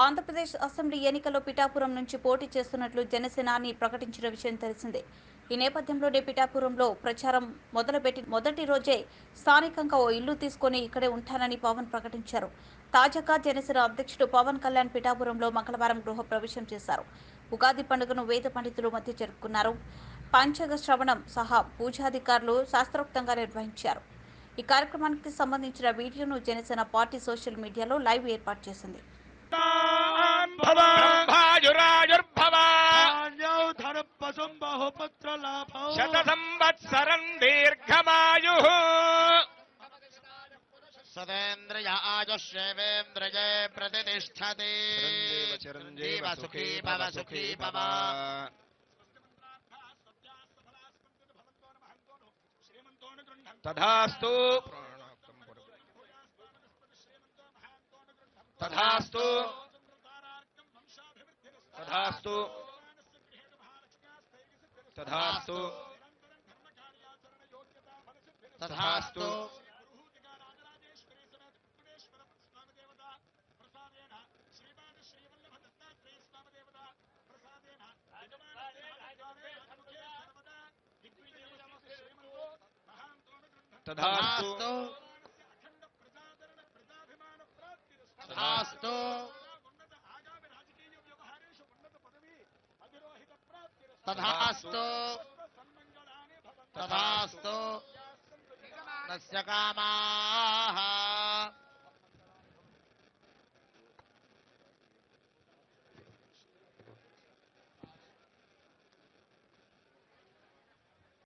Andhra Pradesh assembly ఎన్నికల్లో పిఠాపురం నుంచి పోటీ చేస్తున్నట్లు జనసేనాని ప్రకటించిన విషయం తెలిసిందే. ఈ నేపథ్యంలోనే పిఠాపురంలో ప్రచారం మొదలుపెట్టి మొదటి రోజే స్థానికంగా ఓ ఇల్లు తీసుకుని ఇక్కడే ఉంటానని పవన్ ప్రకటించారు. తాజాగా జనసేన అధ్యక్షుడు పవన్ కళ్యాణ్ పిఠాపురంలో మంగళవారం గృహప్రవేశం చేశారు. ఉగాది పండుగను వేద పండితుల మధ్య జరుపుకున్నారు. పంచగ శ్రవణం సహా పూజాధికారులు శాస్త్రోక్తంగా నిర్వహించారు. ఈ కార్యక్రమానికి సంబంధించిన వీడియోను జనసేన పార్టీ సోషల్ మీడియాలో లైవ్ ఏర్పాటు చేసింది. శత సంవత్సరం దీర్ఘమాయు సదేంద్రియ ఆయుష్యేవేంద్రియే ప్రతిష్టతి చిరంజీవ సుఖీ భవ సుఖీ భవ. తథాస్తు తథాస్తు తథాస్తు తథాస్తు తథాస్తు తథాస్తు తథాస్తు తథాస్తు తథాస్తు తస్య కామాః